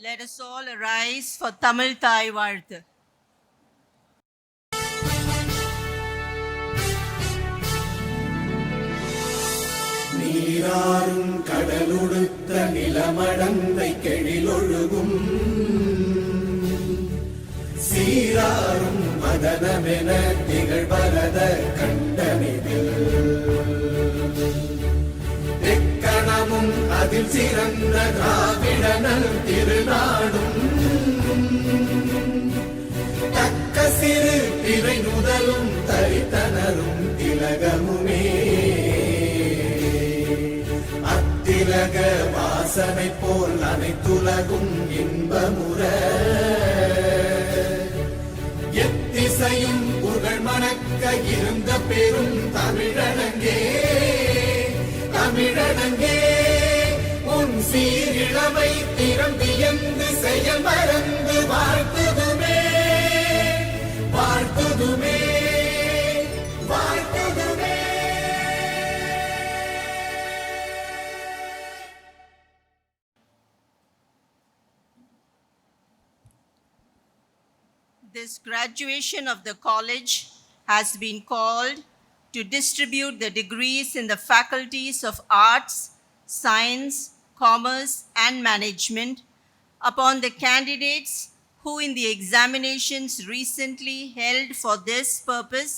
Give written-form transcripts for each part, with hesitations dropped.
Let us all arise for Tamil Thai Varthu. நீராறும் கடலுடுத்த நிலமடந்தை கெழிலொழுகும் சீராறும் மதனமென திகழ்வரத கண்டமிதில் எக்கணமும் அதில் சிறந்த திராவிடனல் திருநாடும் தக்க சிறு திரை நுதலும் தரித்தனரும் திலகமுமே அத்திலக வாசனை போல் அனைத்துலகும் இன்பமுற எத்திசையும் புகழ் மணக்க இருந்த பெரும் தமிழனங்கே தமிழனங்கே உன் சீரிழமை திறம் வியந்து செயல் மறந்து வாழ்த்துதுமே வாழ்த்துதுமே வாழ்த்துதுமே. This graduation of the college has been called to distribute the degrees in the faculties of arts, science, commerce, and management upon the candidates who in the examinations recently held for this purpose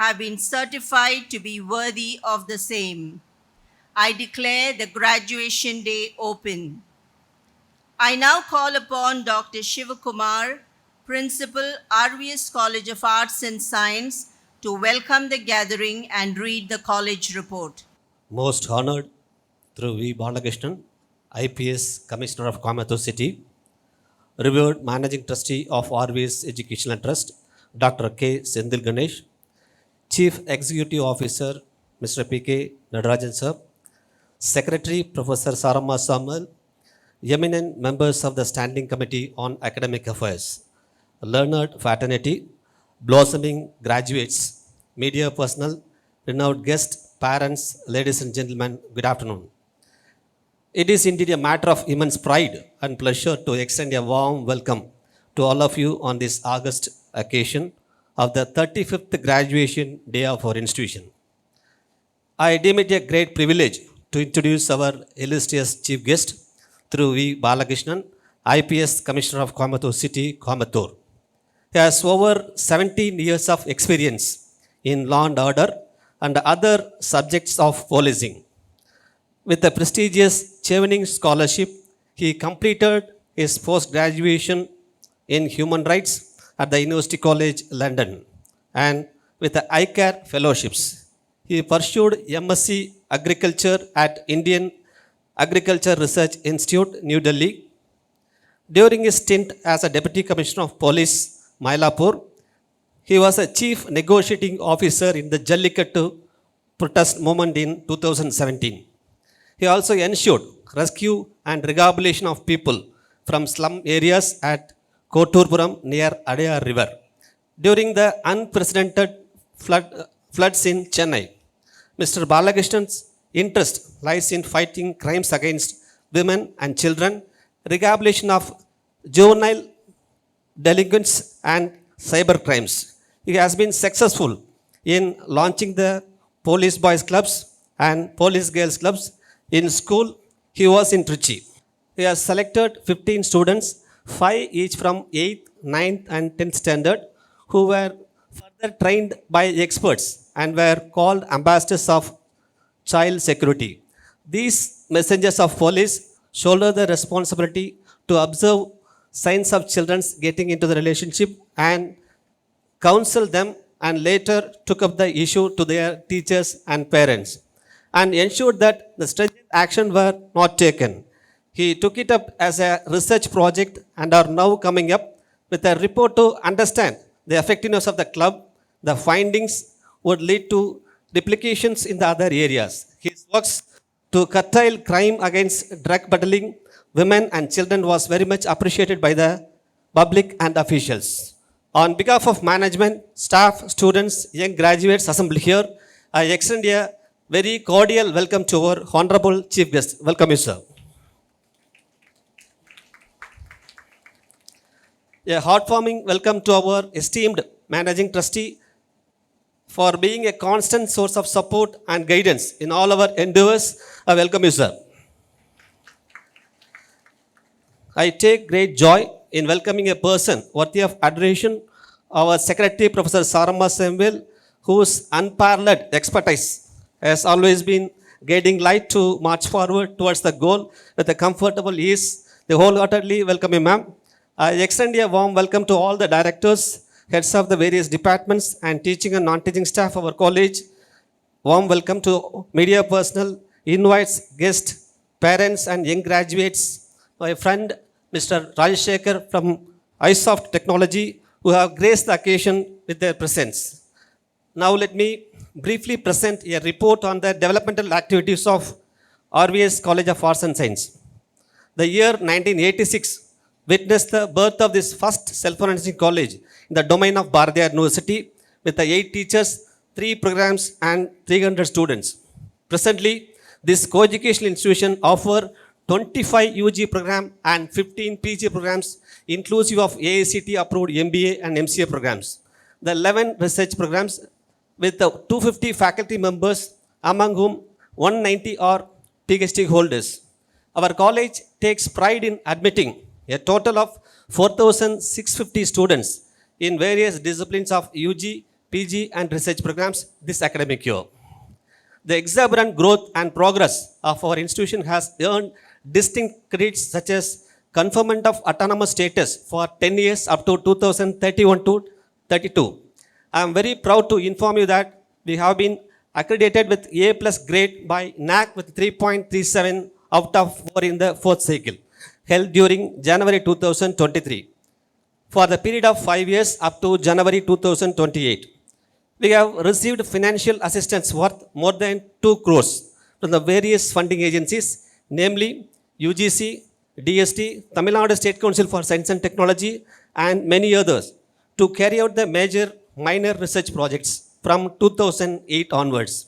have been certified to be worthy of the same. I declare the graduation day open. I now call upon Dr. Shivakumar, Principal, RVS College of Arts and Science, to welcome the gathering and read the college report. Most honored Thiru V. Balakrishnan, IPS Commissioner of Coimbatore City, revered Managing Trustee of RVS Educational Trust, Dr. K. Sendil Ganesh, Chief Executive Officer, Mr. P.K. Nadarajan Sir, Secretary Professor Saramma Samuel, eminent members of the Standing Committee on Academic Affairs, learned fraternity, blossoming graduates, media personnel, renowned guests, parents, ladies and gentlemen, good afternoon. It is indeed a matter of immense pride and pleasure to extend a warm welcome to all of you on this August occasion of the 35th graduation day of our institution. I deem it a great privilege to introduce our illustrious chief guest, Thiru V. Balakrishnan, IPS Commissioner of Coimbatore City, Coimbatore. He has over 17 years of experience in law and order and other subjects of policing. With a prestigious Chevening scholarship, he completed his post-graduation in human rights at the University College London, and with the ICAR fellowships, he pursued MSc Agriculture at Indian Agriculture Research Institute, New Delhi. During his stint as a Deputy Commissioner of Police, Mylapore, he was a Chief Negotiating Officer in the Jallikattu protest movement in 2017. He also ensured rescue and rehabilitation of people from slum areas at Koturpuram near Adayar River during the unprecedented floods in Chennai. Mr. Balakrishnan's interest lies in fighting crimes against women and children, rehabilitation of juvenile delinquents and cyber crimes. He has been successful in launching the police boys clubs and police girls clubs. In school, he was in Trustee. He has selected 15 students, 5 each from 8th, 9th and 10th standard, who were further trained by experts and were called ambassadors of child security. These messengers of police shoulder the responsibility to observe signs of children getting into the relationship and counsel them, and later took up the issue to their teachers and parents and ensured that the stringent action were not taken. He took it up as a research project and are now coming up with a report to understand the effectiveness of the club. The findings would lead to replications in the other areas. His works to curtail crime against drug peddling, women and children was very much appreciated by the public and officials. On behalf of management, staff, students, young graduates assembled here, I extend a very cordial welcome to our Honorable Chief Guest. Welcome you, sir. A heartwarming welcome to our esteemed managing trustee for being a constant source of support and guidance in all our endeavors. I welcome you, sir. I take great joy in welcoming a person worthy of adoration, our Secretary, Professor Sarama Samuel, whose unparalleled expertise has always been guiding light to march forward towards the goal with a comfortable ease. They wholeheartedly welcome you, ma'am. I extend a warm welcome to all the directors, heads of the various departments, and teaching and non-teaching staff of our college. Warm welcome to media personnel, invites, guests, parents, and young graduates. My friend, Mr. Rajshekar from iSoft Technology, who have graced the occasion with their presence. Now let me briefly present a report on the developmental activities of RVS College of Arts and Science. The year 1986 witnessed the birth of this first self-organizing college in the domain of Bharatiyar University with the 8 teachers, 3 programs and 300 students. Presently, this co-educational institution offers 25 UG program and 15 PG programs inclusive of AICTE approved MBA and MCA programs. The 11 research programs with the 250 faculty members, among whom 190 are PhD holders. Our college takes pride in admitting a total of 4,650 students in various disciplines of UG, PG and research programs this academic year. The exuberant growth and progress of our institution has earned distinct credits such as conferment of autonomous status for 10 years up to 2031 to 32. I am very proud to inform you that we have been accredited with A+ grade by NAC with 3.37 out of 4 in the 4th cycle, held during January 2023 for the period of 5 years up to January 2028. We have received financial assistance worth more than 2 crores from the various funding agencies, namely UGC, DST, Tamil Nadu State Council for Science and Technology, and many others to carry out the major minor research projects from 2008 onwards.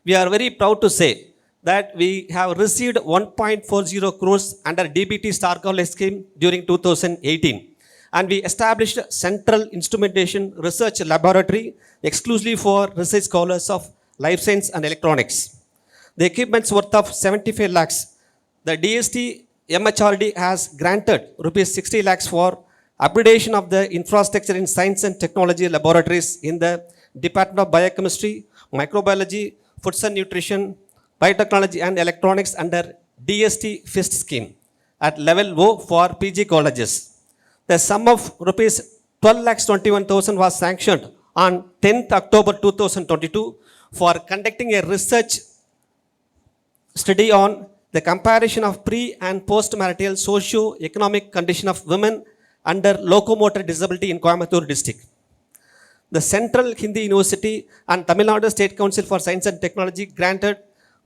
We are very proud to say that we have received 1.40 crores under DBT Star College scheme during 2018. And we established a Central Instrumentation Research Laboratory exclusively for research scholars of life science and electronics. The equipment's worth of 75 lakhs. The DST MHRD has granted rupees 60 lakhs for upgradation of the infrastructure in science and technology laboratories in the Department of Biochemistry, Microbiology, Foods and Nutrition, Biotechnology and Electronics under DST FIST scheme at level O for PG colleges. The sum of rupees 12,21,000 was sanctioned on 10th October 2022 for conducting a research study on the comparison of pre- and post-marital socio-economic condition of women under locomotor disability in Coimbatore district. The Central Hindi University and Tamil Nadu State Council for Science and Technology granted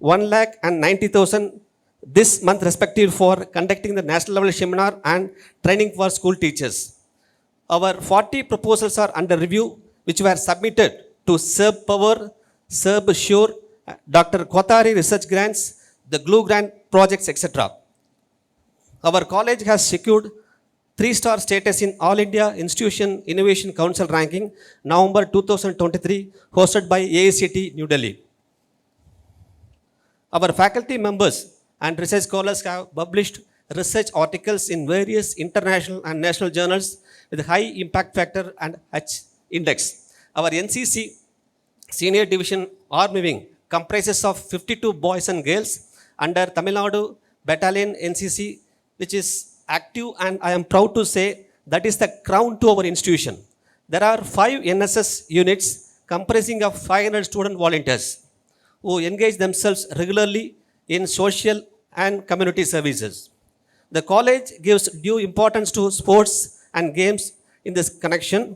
1,90,000 this month respectively for conducting the national level seminar and training for school teachers. Our 40 proposals are under review which were submitted to SERB Power, SERB Sure, Dr. Kothari Research Grants, the Glue Grant projects, etc. Our college has secured 3-star status in All India Institution Innovation Council ranking November 2023 hosted by AICTE New Delhi. Our faculty members and research scholars have published research articles in various international and national journals with high impact factor and H index. Our NCC senior division army wing comprises of 52 boys and girls under Tamil Nadu Battalion NCC, which is active, and I am proud to say that is the crown to our institution. There are 5 NSS units comprising of 500 student volunteers who engage themselves regularly in social and community services. The college gives due importance to sports and games in this connection.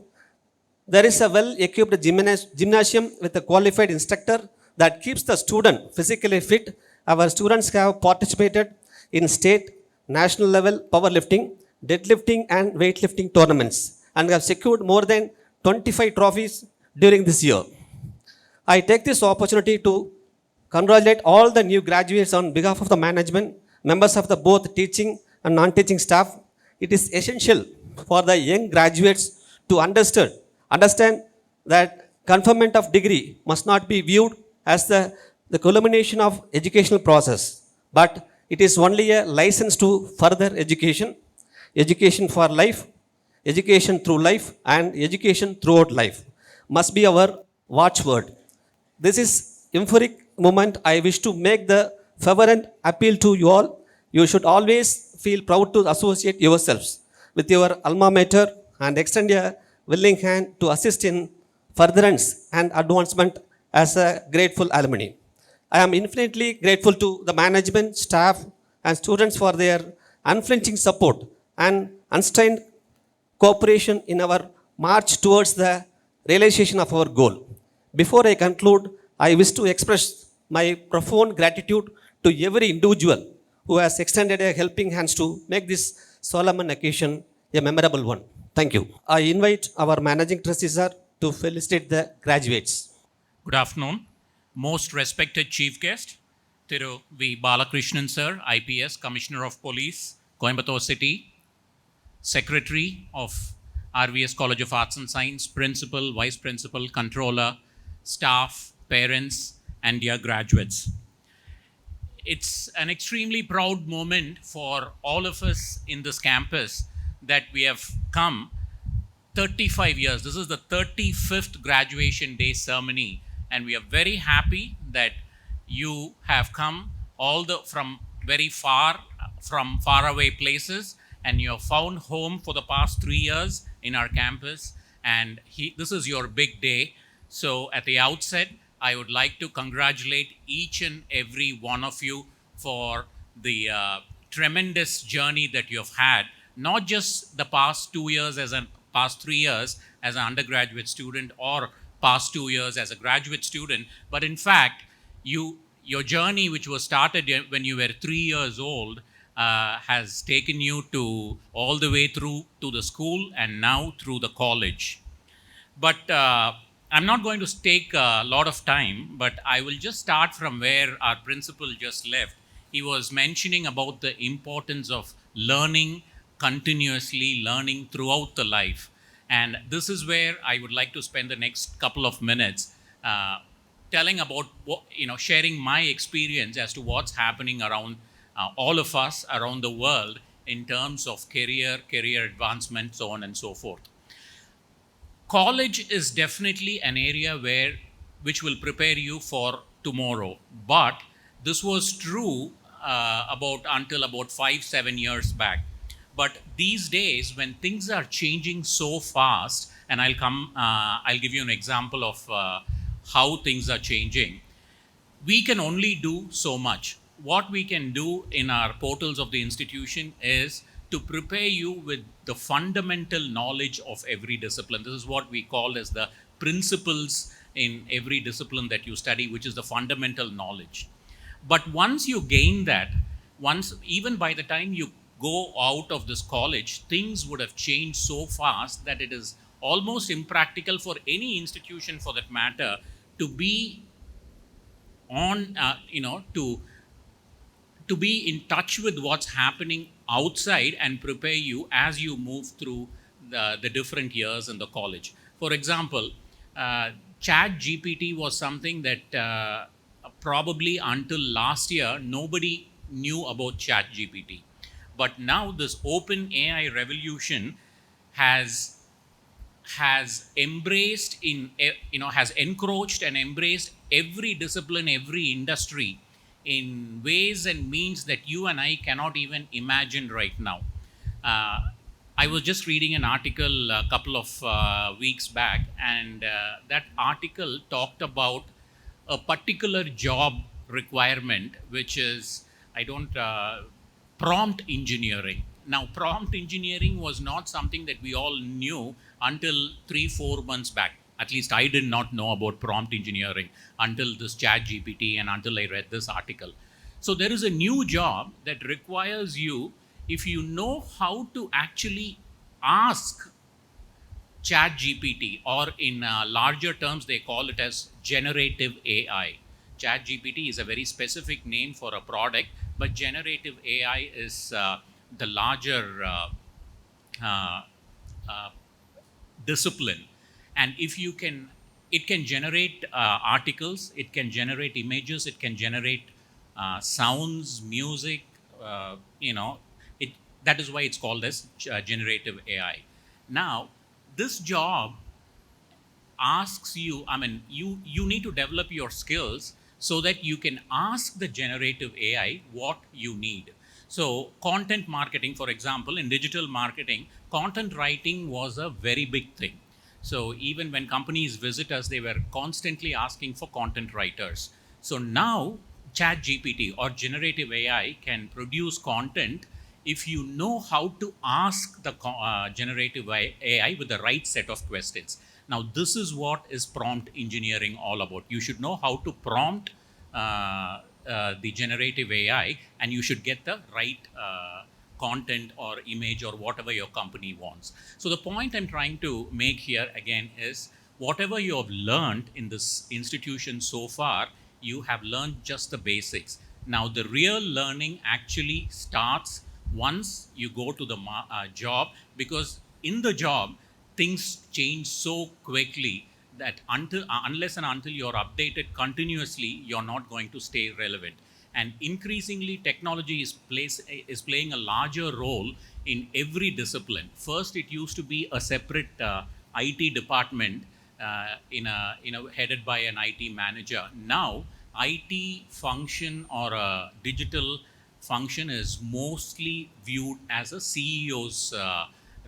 There is a well-equipped gymnasium with a qualified instructor that keeps the student physically fit. Our students have participated in state, national level powerlifting, deadlifting and weightlifting tournaments and have secured more than 25 trophies during this year. I take this opportunity to congratulate all the new graduates on behalf of the management, members of the both teaching and non-teaching staff. it is essential for the young graduates to understand that conferment of degree must not be viewed as the culmination of educational process, but it is only a license to further education, education for life, education through life, and education throughout life must be our watchword. This is euphoric moment. I wish to make the fervent appeal to you all. You should always feel proud to associate yourselves with your alma mater and extend a willing hand to assist in furtherance and advancement as a grateful alumni. I am infinitely grateful to the management, staff, and students for their unflinching support and unstrained cooperation in our march towards the realization of our goal. Before I conclude, I wish to express my profound gratitude to every individual who has extended a helping hands to make this solemn occasion a memorable one. Thank you. I invite our managing trustee sir to felicitate the graduates. Good afternoon. Most respected chief guest, Thiru V. Balakrishnan sir, IPS, Commissioner of Police, Coimbatore City, Secretary of RVS College of Arts and Science, Principal, Vice Principal, Controller, staff, parents, and dear graduates. It's an extremely proud moment for all of us in this campus that we have come 35 years. This is the 35th graduation day ceremony, and we are very happy that you have come from very far, from faraway places, and you have found home for the past 3 years in our campus, and this is your big day. So at the outset, I would like to congratulate each and every one of you for the tremendous journey that you have had, not just the past 2 years past 3 years as an undergraduate student or past 2 years as a graduate student, but in fact, your journey, which was started when you were 3 years old, has taken you to all the way through to the school and now through the college. But I'm not going to take a lot of time, but I will just start from where our principal just left. He was mentioning about the importance of learning continuously, learning throughout the life. And this is where I would like to spend the next couple of minutes telling about, sharing my experience as to what's happening around all of us around the world in terms of career advancement, so on and so forth. College is definitely an area which will prepare you for tomorrow, but this was true until about 5-7 years back. But these days, when things are changing so fast, and I'll give you an example of how things are changing. We can only do so much. What we can do in our portals of the institution is to prepare you with the fundamental knowledge of every discipline. This is what we call as the principles in every discipline that you study, which is the fundamental knowledge. But once you gain that, even by the time you go out of this college, things would have changed so fast that it is almost impractical for any institution, for that matter, to be on, to be in touch with what's happening outside and prepare you as you move through the different years in the college. For example, Chat GPT was something that probably until last year, nobody knew about Chat GPT. But now this open AI revolution has embraced has encroached and embraced every discipline, every industry in ways and means that you and I cannot even imagine right now. I was just reading an article a couple of weeks back, and that article talked about a particular job requirement, which is, prompt engineering. Now, prompt engineering was not something that we all knew until 3-4 months back. At least I did not know about prompt engineering until this Chat GPT and until I read this article. So there is a new job that requires you, if you know how to actually ask Chat GPT, or in larger terms, they call it as generative AI. Chat GPT is a very specific name for a product, but generative AI is the larger uh, discipline. And if you can, it can generate articles, it can generate images, it can generate sounds, music, it, that is why it's called as generative AI. Now, this job asks you, I mean, you need to develop your skills so that you can ask the generative AI what you need. So content marketing, for example, in digital marketing, content writing was a very big thing. So even when companies visit us, they were constantly asking for content writers. So now chat gpt or generative AI can produce content if you know how to ask the generative AI with the right set of questions. Now, this is what is prompt engineering all about. You should know how to prompt the generative AI, and you should get the right content or image or whatever your company wants. So, the point I'm trying to make here again is whatever you have learned in this institution so far, you have learned just the basics. Now, the real learning actually starts once you go to the job, because in the job, things change so quickly that unless and until you're updated continuously, you're not going to stay relevant. And increasingly, technology is playing a larger role in every discipline. First, it used to be a separate IT department headed by an IT manager. Now, IT function or a digital function is mostly viewed as a CEO's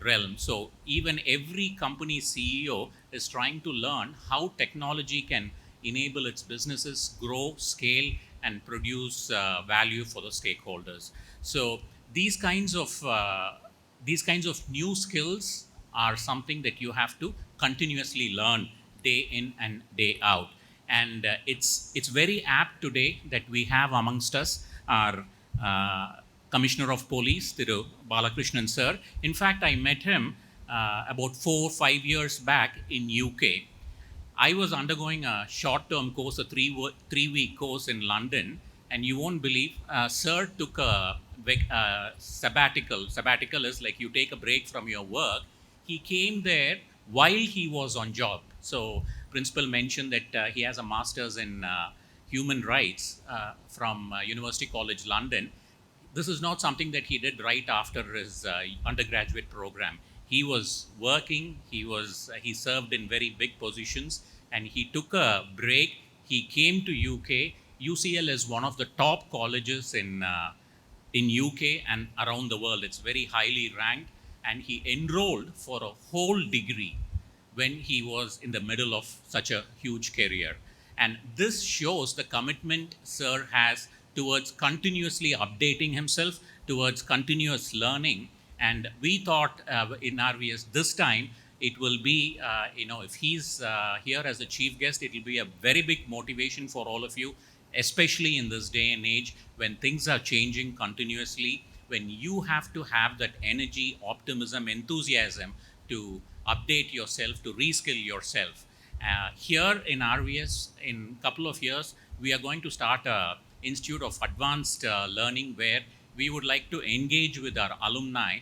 realm. So even every company CEO is trying to learn how technology can enable its businesses grow, scale, and produce value for the stakeholders. So these kinds of new skills are something that you have to continuously learn day in and day out. And it's very apt today that we have amongst us our Commissioner of Police, Thiru Balakrishnan sir. In fact, I met him about 4 or 5 years back in UK. I was undergoing a short-term course, a three-week course in London, and you won't believe, sir took a sabbatical. Sabbatical is like you take a break from your work. He came there while he was on job. So, principal mentioned that he has a master's in human rights from University College London. This is not something that he did right after his undergraduate program. He was working, he served in very big positions, and he took a break. He came to UK. UCL is one of the top colleges in UK and around the world. It's very highly ranked, and he enrolled for a whole degree when he was in the middle of such a huge career. And this shows the commitment sir has towards continuously updating himself, towards continuous learning. And we thought in RVS this time, it will be, if he's here as a chief guest, it will be a very big motivation for all of you, especially in this day and age when things are changing continuously, when you have to have that energy, optimism, enthusiasm to update yourself, to reskill yourself. Here in RVS, in a couple of years, we are going to start a Institute of Advanced Learning, where we would like to engage with our alumni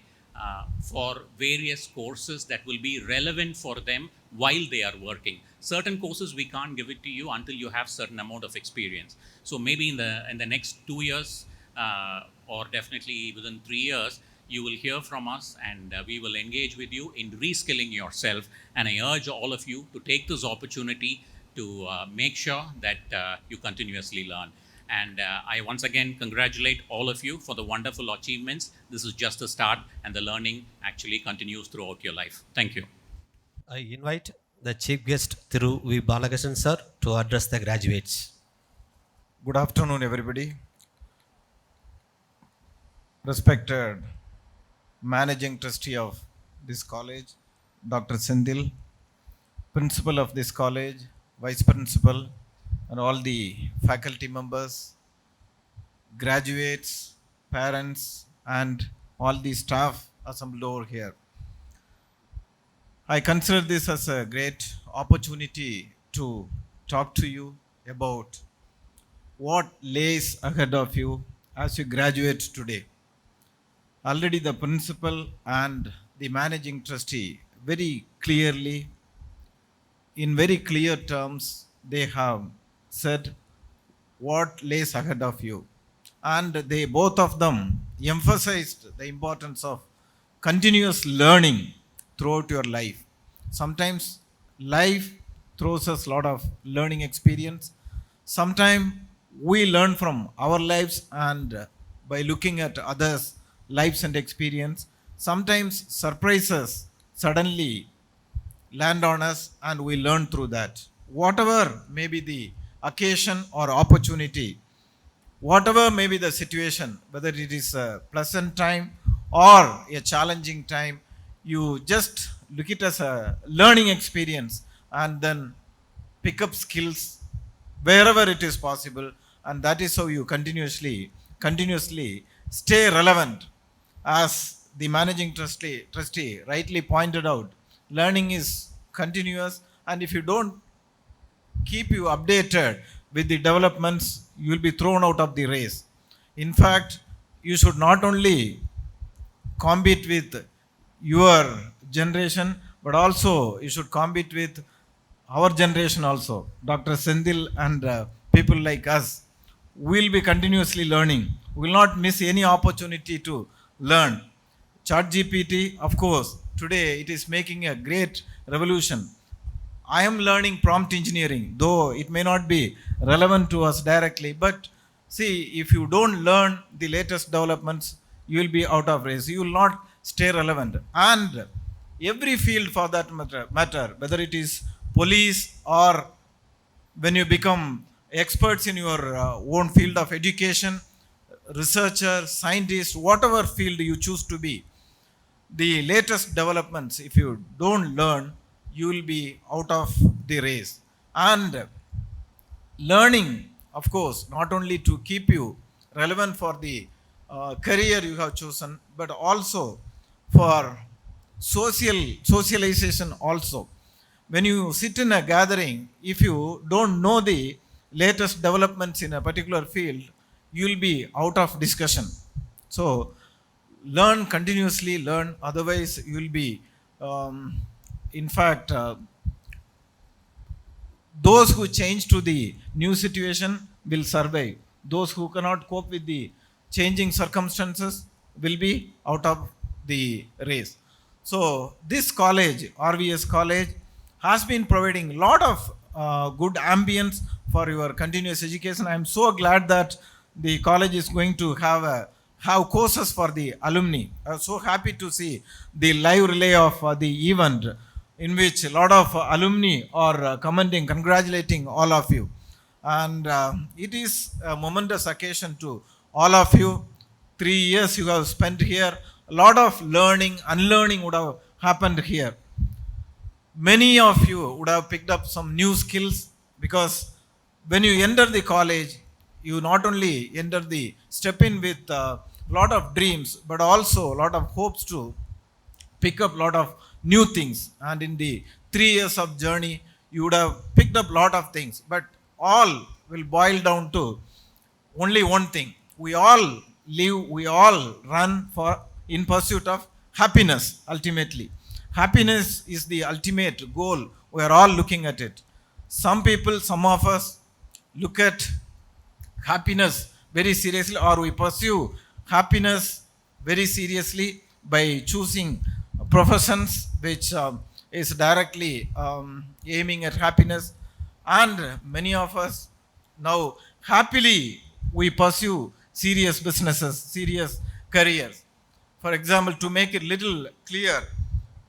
for various courses that will be relevant for them while they are working. Certain courses we can't give it to you until you have certain amount of experience. So maybe in the next 2 years or definitely within 3 years, you will hear from us, and we will engage with you in reskilling yourself. And I urge all of you to take this opportunity to make sure that you continuously learn. And I once again congratulate all of you for the wonderful achievements. This is just the start, and the learning actually continues throughout your life. Thank you. I invite the chief guest Thiru V. Balakrishnan sir to address the graduates. Good afternoon, everybody. Respected Managing Trustee of this college, Dr. Sendil, Principal of this college, Vice Principal, and all the faculty members, graduates, parents, and all the staff assembled over here. I consider this as a great opportunity to talk to you about what lays ahead of you as you graduate today. Already the principal and the managing trustee very clearly, in very clear terms, they have said what lays ahead of you. And they both of them emphasized the importance of continuous learning throughout your life. Sometimes life throws us a lot of learning experience. Sometimes we learn from our lives and by looking at others' lives and experience. Sometimes surprises suddenly land on us and we learn through that. Whatever may be the occasion or opportunity, whatever may be the situation, whether it is a pleasant time or a challenging time, you just look it as a learning experience and then pick up skills wherever it is possible, and that is how you continuously stay relevant. As the managing trustee rightly pointed out, learning is continuous, and if you don't keep you updated with the developments, you will be thrown out of the race. In fact, you should not only compete with your generation, but also you should compete with our generation also. Dr. Sendil and people like us will be continuously learning. We will not miss any opportunity to learn. ChatGPT, of course, today it is making a great revolution. I am learning prompt engineering, though it may not be relevant to us directly. But see, if you don't learn the latest developments, you will be out of race. You will not stay relevant. And every field for that matter, whether it is police or when you become experts in your own field of education, researcher, scientist, whatever field you choose to be, the latest developments, if you don't learn, you will be out of the race. And learning, of course, not only to keep you relevant for the career you have chosen, but also for socialization also. When you sit in a gathering, if you don't know the latest developments in a particular field, you will be out of discussion. So learn, continuously learn, otherwise you will be in fact those who change to the new situation will survive. Those who cannot cope with the changing circumstances will be out of the race. So this college, RVS college, has been providing a lot of good ambience for your continuous education. I am so glad that the college is going to have courses for the alumni. I am so happy to see the live relay of the event, in which a lot of alumni are commenting, congratulating all of you. And it is a momentous occasion to all of you. 3 years you have spent here. A lot of learning, unlearning would have happened here. Many of you would have picked up some new skills, because when you enter the college, you not only step in with a lot of dreams, but also a lot of hopes to pick up a lot of new things. And in the 3 years of journey, you would have picked up a lot of things, but all will boil down to only one thing. We all live, we all run in pursuit of happiness. Ultimately, happiness is the ultimate goal. We are all looking at it. Some of us look at happiness very seriously, or we pursue happiness very seriously by choosing professions which is directly aiming at happiness. And many of us now happily we pursue serious businesses, serious careers. For example, to make it little clear,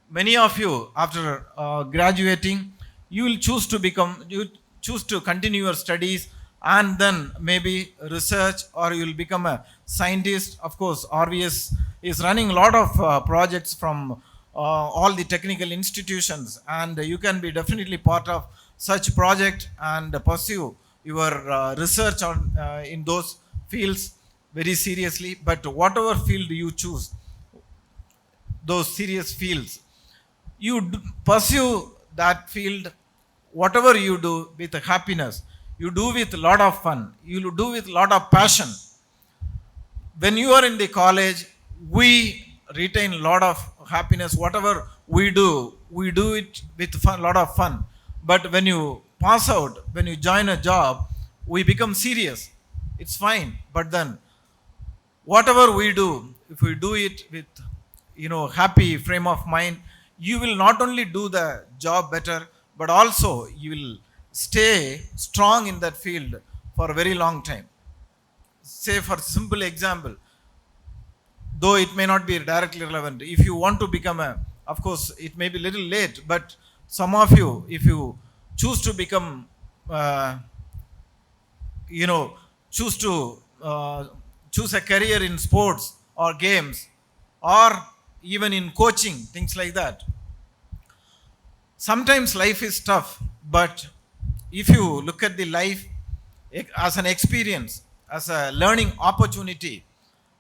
many of you after graduating, you choose to continue your studies and then maybe research, or you will become a scientist. Of course, RVS is running a lot of projects from all the technical institutions, and you can be definitely part of such project and pursue your research on in those fields very seriously. But whatever field you choose, those serious fields, you pursue that field, whatever you do with happiness, you do with a lot of fun, you do with a lot of passion. When you are in the college, we retain a lot of happiness. Whatever we do it with fun, lot of fun. But when you pass out, when you join a job, we become serious. It's fine, but then whatever we do, if we do it with happy frame of mind, you will not only do the job better, but also you will stay strong in that field for a very long time. Say for simple example, though it may not be directly relevant, if you want to become of course it may be little late, but some of you, if you choose to become choose to choose a career in sports or games or even in coaching, things like that, sometimes life is tough. But if you look at the life as an experience, as a learning opportunity,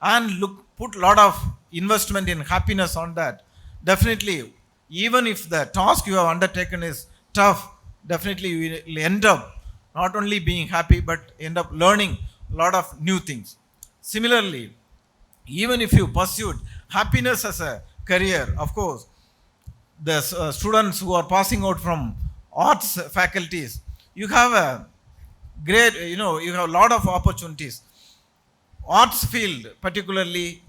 and put lot of investment in happiness on that, definitely, even if the task you have undertaken is tough, definitely you will end up not only being happy, but end up learning a lot of new things. Similarly, even if you pursued happiness as a career, of course, the students who are passing out from arts faculties, you have a great, you have a lot of opportunities. Arts field particularly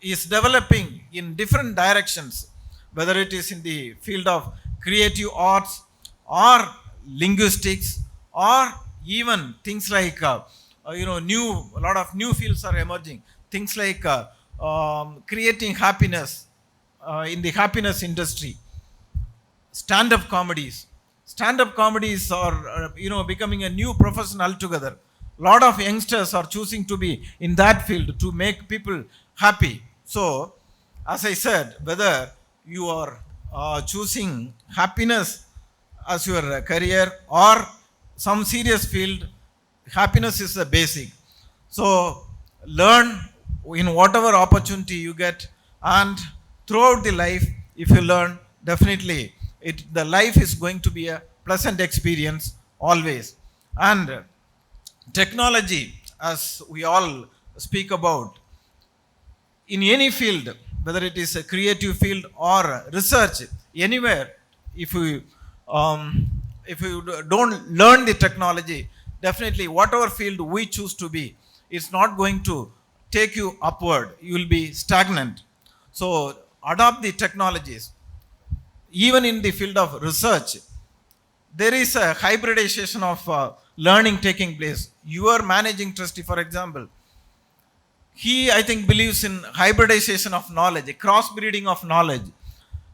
is developing in different directions, whether it is in the field of creative arts or linguistics, or even things like a lot of new fields are emerging, things like creating happiness in the happiness industry. Stand-up comedies are becoming a new profession altogether. Lot of youngsters are choosing to be in that field to make people happy. So as I said, whether you are choosing happiness as your career or some serious field, happiness is the basic. So learn in whatever opportunity you get, and throughout the life, if you learn, definitely the life is going to be a pleasant experience always. And technology, as we all speak about, in any field, whether it is a creative field or research, anywhere, if you don't learn the technology, definitely whatever field we choose to be, it's not going to take you upward. You will be stagnant. So adopt the technologies. Even in the field of research, there is a hybridization of learning taking place. Your managing trustee, for example, he, I think, believes in hybridization of knowledge, a crossbreeding of knowledge.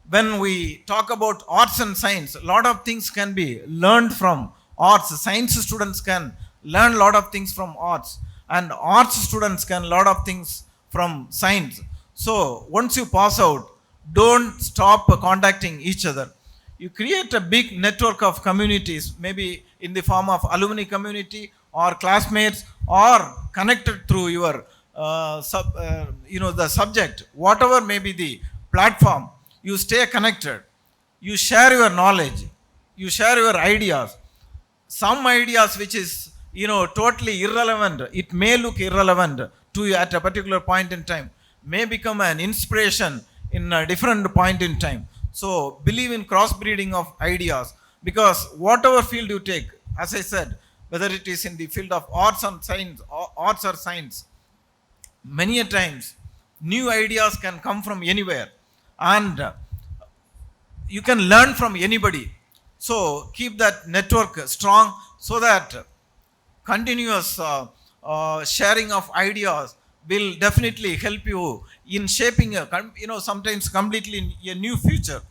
When we talk about arts and science, a lot of things can be learned from arts. Science students can learn a lot of things from arts, and arts students can learn a lot of things from science. So once you pass out, don't stop contacting each other. You create a big network of communities, maybe in the form of alumni community or classmates, or connected through your the subject, whatever may be the platform. You stay connected, you share your knowledge, you share your ideas. Some ideas which is totally irrelevant, it may look irrelevant to you at a particular point in time, may become an inspiration in a different point in time. So believe in crossbreeding of ideas, because whatever field you take, as I said, whether it is in the field of arts and science, or arts or science, many a times new ideas can come from anywhere, and you can learn from anybody. So keep that network strong, so that continuous sharing of ideas will definitely help you in shaping sometimes completely a new future.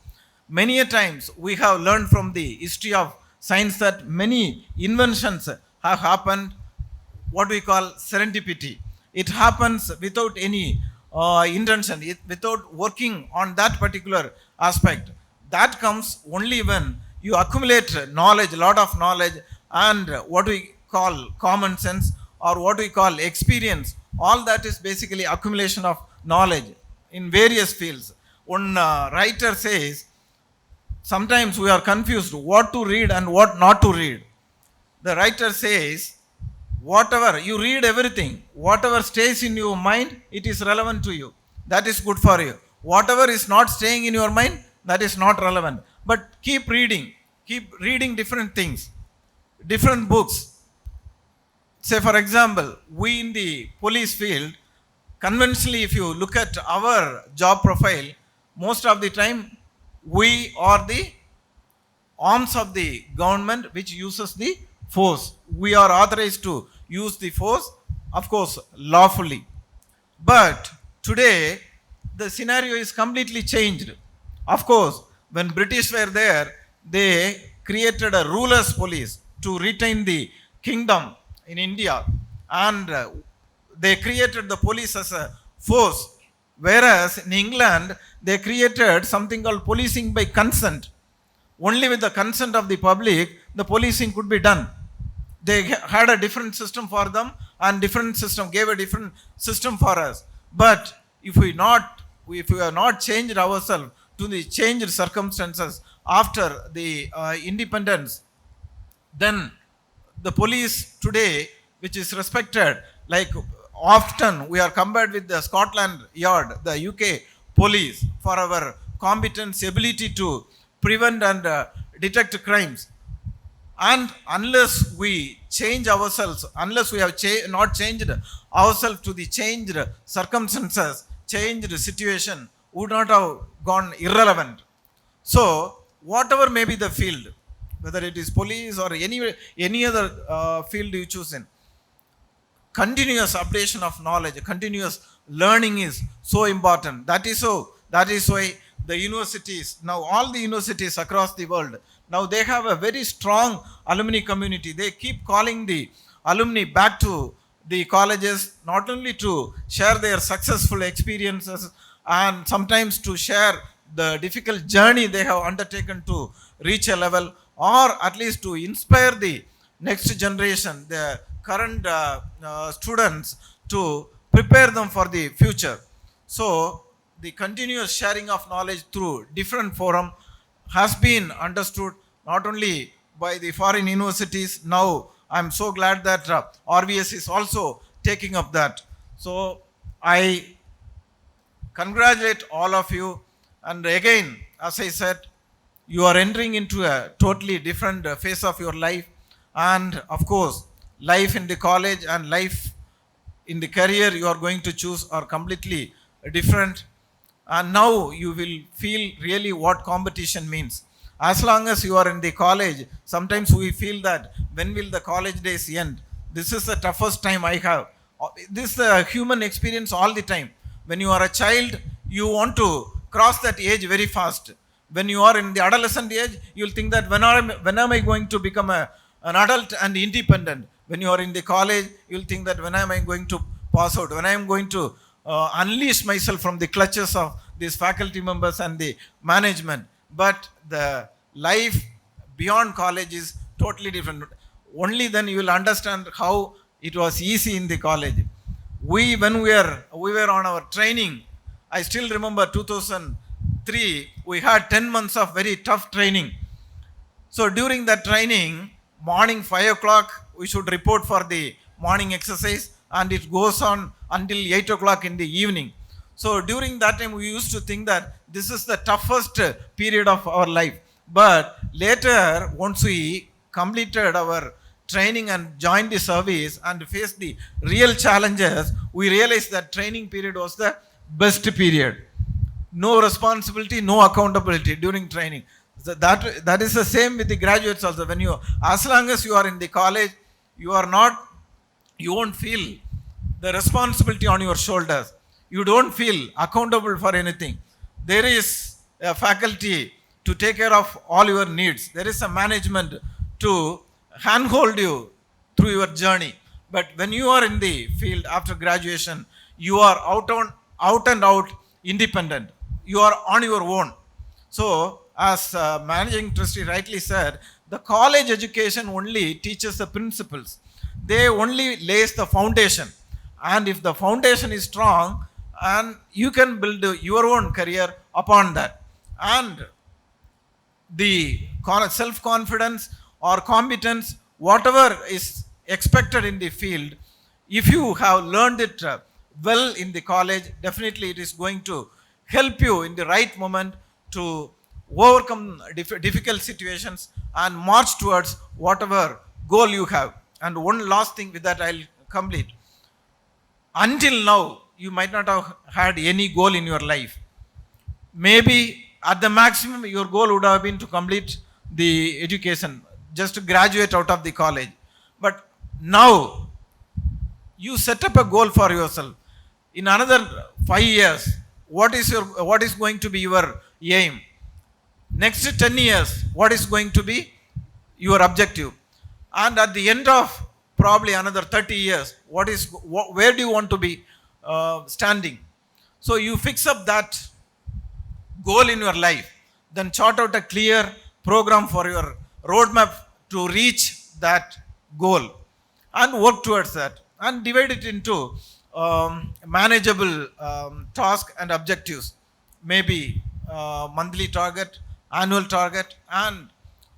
Many a times we have learned from the history of science that many inventions have happened, what we call serendipity. It happens without any intention, without working on that particular aspect. That comes only when you accumulate knowledge, a lot of knowledge, and what we call common sense, or what we call experience. All that is basically accumulation of knowledge in various fields. One writer says, sometimes we are confused what to read and what not to read. The writer says, whatever you read, everything, whatever stays in your mind, it is relevant to you. That is good for you. Whatever is not staying in your mind, that is not relevant. But keep reading different things, different books. Say, for example, we in the police field, conventionally, if you look at our job profile, most of the time we are the arms of the government which uses the force. We are authorized to use the force, of course, lawfully. But today, the scenario is completely changed. Of course, when British were there, they created a ruler's police to retain the kingdom in India, and they created the police as a force. Whereas in England, they created something called policing by consent. Only with the consent of the public, the policing could be done. They had a different system for them, and gave a different system for us. But if we have not changed ourselves to the changed circumstances after the independence, then the police today, which is respected, like often we are compared with the Scotland Yard, the UK police, for our competence, ability to prevent and detect crimes. And unless we change ourselves, unless we have not changed ourselves to the changed circumstances, changed situation, would not have gone irrelevant. So, whatever may be the field, whether it is police or any other field you choose in, continuous updation of knowledge, continuous learning is so important. That is why the universities, now all the universities across the world, now they have a very strong alumni community. They keep calling the alumni back to the colleges, not only to share their successful experiences and sometimes to share the difficult journey they have undertaken to reach a level, or at least to inspire the next generation, the current students, to prepare them for the future. So, the continuous sharing of knowledge through different forum has been understood not only by the foreign universities. Now, I am so glad that RVS is also taking up that. So, I congratulate all of you. And again, as I said, you are entering into a totally different phase of your life. And of course, life in the college and life in the career you are going to choose are completely different. And now you will feel really what competition means. As long as you are in the college, sometimes we feel that when will the college days end? This is the toughest time I have. This is a human experience all the time. When you are a child, you want to cross that age very fast. When you are in the adolescent age, you will think that when am I going to become an adult and independent? When you are in the college, you will think that when am I going to pass out? When I am going to unleash myself from the clutches of these faculty members and the management. But the life beyond college is totally different. Only then you will understand how it was easy in the college. When we were on our training, I still remember 2003, we had 10 months of very tough training. So during that training, morning 5 o'clock, we should report for the morning exercise, and it goes on until 8 o'clock in the evening. So during that time, we used to think that this is the toughest period of our life. But later, once we completed our training and joined the service and faced the real challenges, we realized that training period was the best period. No responsibility, no accountability during training. So that is the same with the graduates also. As long as you are in the college, you won't feel the responsibility on your shoulders. You don't feel accountable for anything. There is a faculty to take care of all your needs. There is a management to handhold you through your journey. But when you are in the field after graduation, you are out and out independent. You are on your own. So, as managing trustee rightly said, the college education only teaches the principles. They only lays the foundation. And if the foundation is strong, and you can build your own career upon that. And the self-confidence or competence, whatever is expected in the field, if you have learned it well in the college, definitely it is going to help you in the right moment to overcome difficult situations and march towards whatever goal you have. And one last thing with that I'll complete. Until now, you might not have had any goal in your life. Maybe at the maximum, your goal would have been to complete the education, just to graduate out of the college. But now, you set up a goal for yourself. In another 5 years, what is going to be your aim? Next 10 years, what is going to be your objective? And at the end of probably another 30 years, where do you want to be standing? So you fix up that goal in your life, then chart out a clear program for your roadmap to reach that goal and work towards that, and divide it into manageable tasks and objectives, maybe monthly target, annual target, and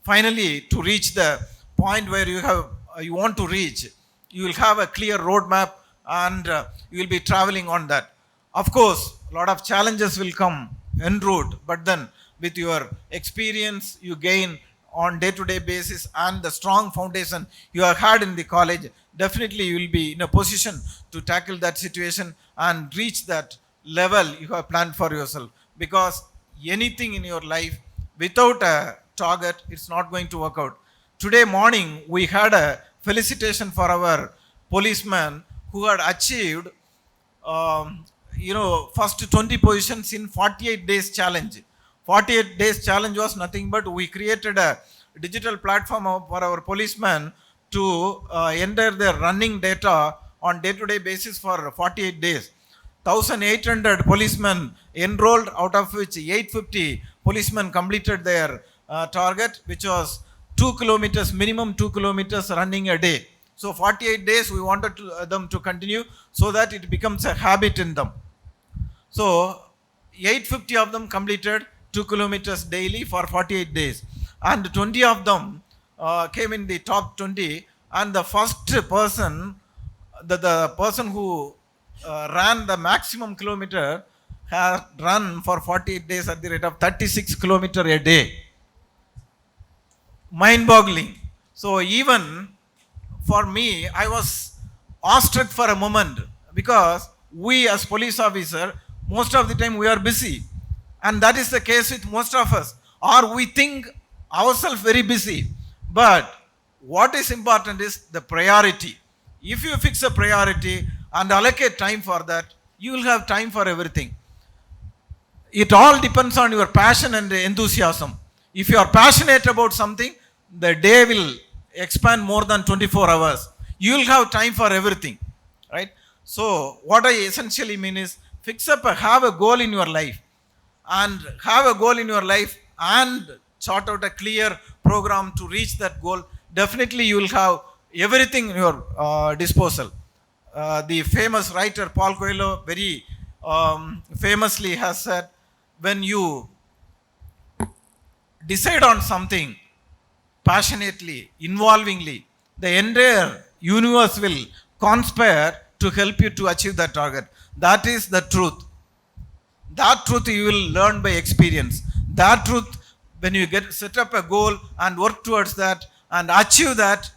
finally to reach the point where you want to reach, you will have a clear roadmap and you will be traveling on that. Of course, a lot of challenges will come en route, but then with your experience you gain on day-to-day basis and the strong foundation you have had in the college, definitely you will be in a position to tackle that situation and reach that level you have planned for yourself. Because anything in your life without a target, it's not going to work out. Today morning we had a felicitation for our policeman who had achieved first 20 positions in 48 days challenge. 48 days challenge was nothing but we created a digital platform for our policemen to enter their running data on day-to-day basis for 48 days. 1,800 policemen enrolled, out of which 850 policemen completed their target, which was 2 kilometers, minimum 2 kilometers running a day. So 48 days we wanted them to continue so that it becomes a habit in them. So 850 of them completed 2 kilometers daily for 48 days. And 20 of them came in the top 20. And the first person, the person who ran the maximum kilometer had run for 48 days at the rate of 36 kilometers a day. Mind-boggling. So even for me, I was awestruck for a moment, because we as police officer, most of the time we are busy, and that is the case with most of us, or we think ourselves very busy. But what is important is the priority. If you fix a priority and allocate time for that, you will have time for everything. It all depends on your passion and enthusiasm. If you are passionate about something, the day will expand more than 24 hours. You will have time for everything, right? So what I essentially mean is, have a goal in your life, and have a goal in your life and chart out a clear program to reach that goal. Definitely you will have everything in your disposal. The famous writer Paul Coelho very famously has said, when you decide on something passionately, involvingly, the entire universe will conspire to help you to achieve that target. That is the truth. That truth you will learn by experience. That truth, when you set up a goal and work towards that and achieve that,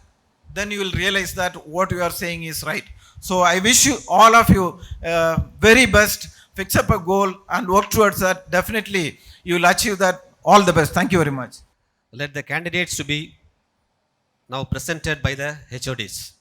then you will realize that what you are saying is right. So I wish you, all of you, very best. Fix up a goal and work towards that. Definitely you will achieve that. All the best. Thank you very much. Let the candidates to be now presented by the HODs.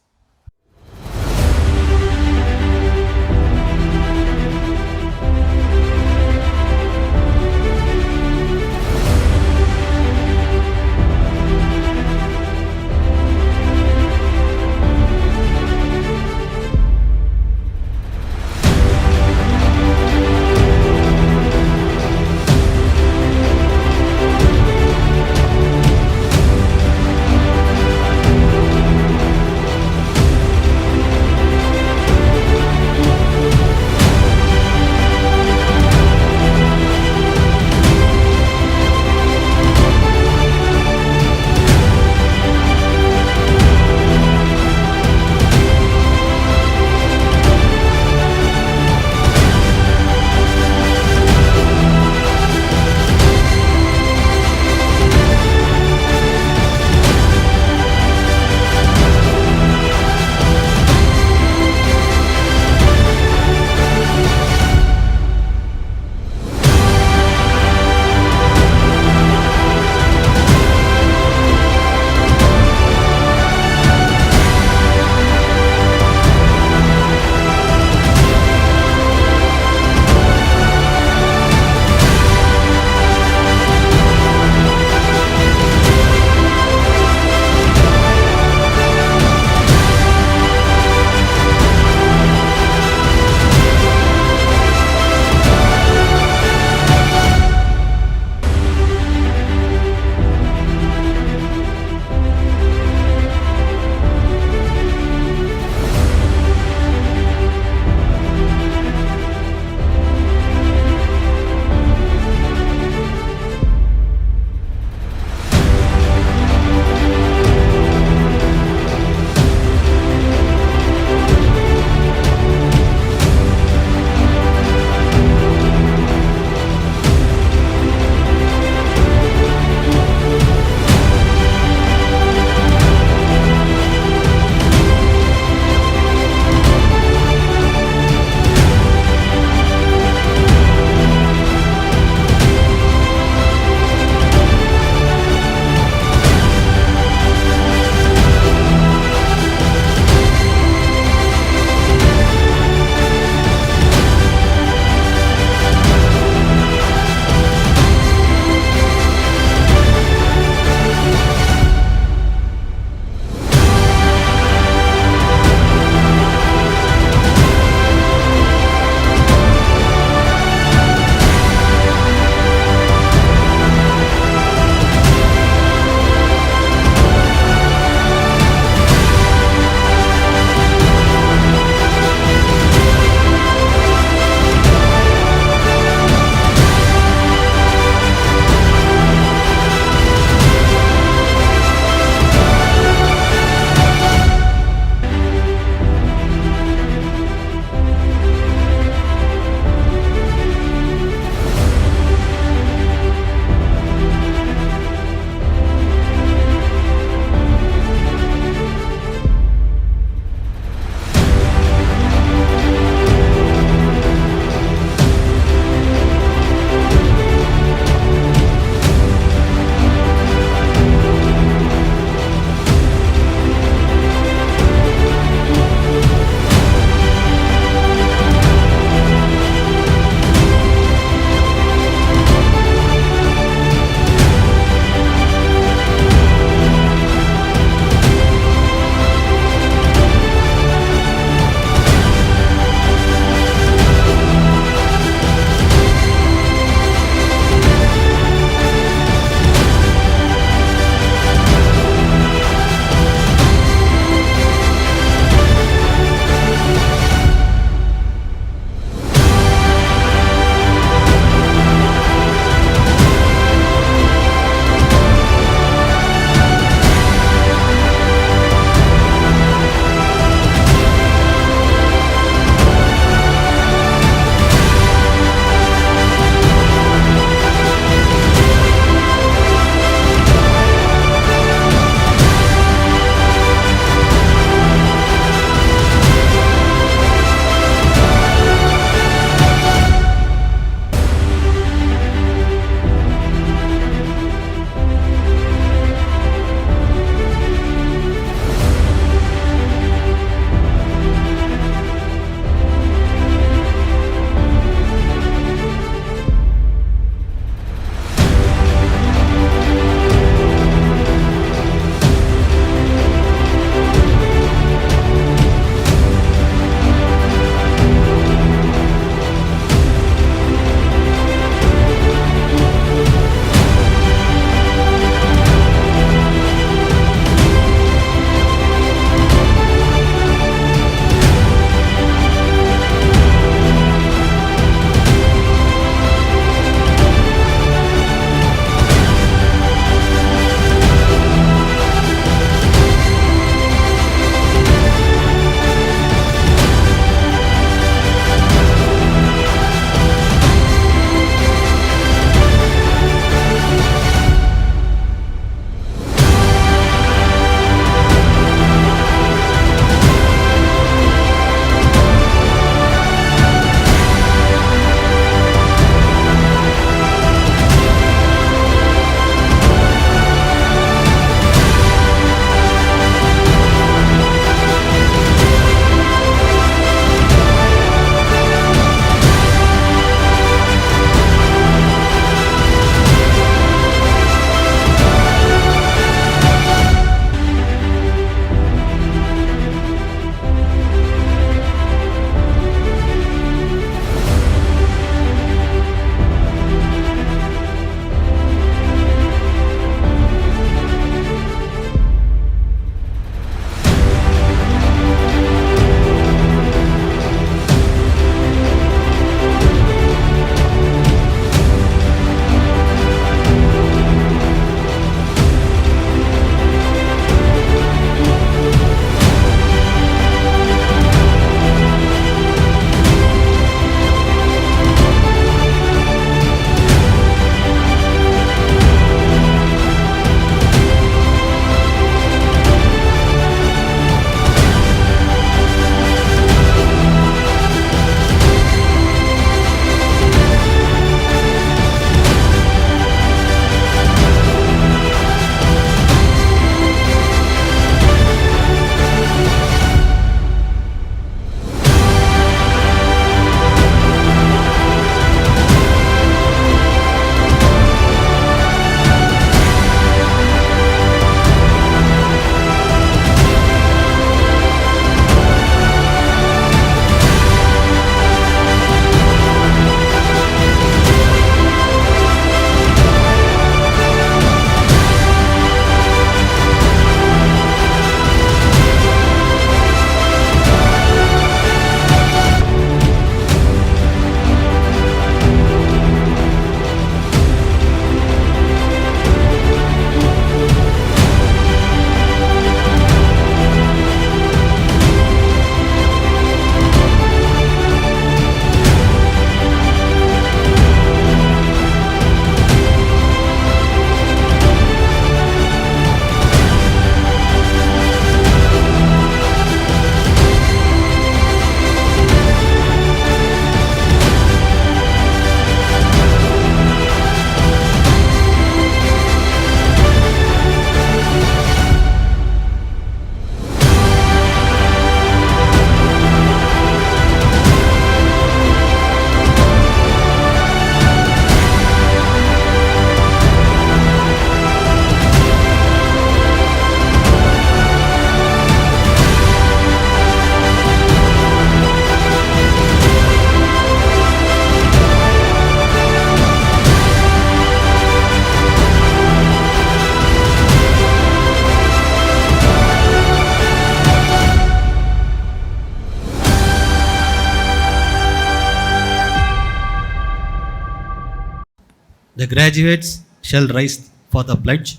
The graduates shall rise for the pledge.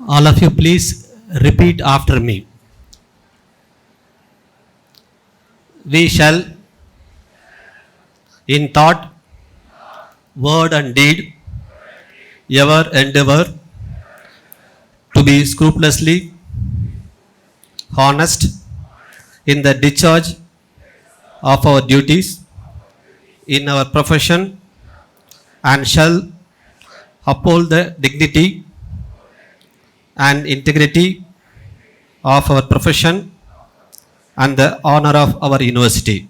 All of you, please repeat after me. We shall, in thought, word and deed, ever endeavor to be scrupulously honest in the discharge of our duties in our profession, and shall uphold the dignity and integrity of our profession and the honor of our university.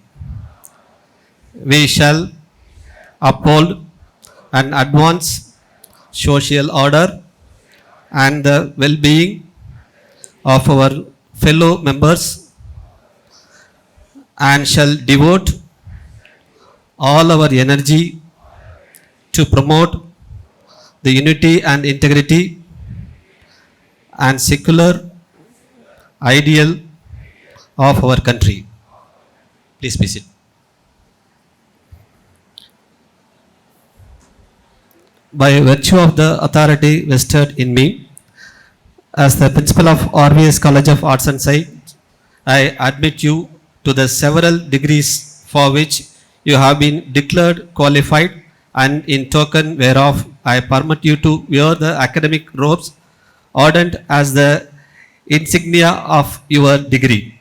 We shall uphold and advance social order and the well-being of our fellow members, and shall devote all our energy to promote the unity and integrity and secular ideal of our country. Please be seated. By virtue of the authority vested in me as the principal of RVS College of Arts and Science, I admit you to the several degrees for which you have been declared qualified, and in token whereof I permit you to wear the academic robes ordained as the insignia of your degree.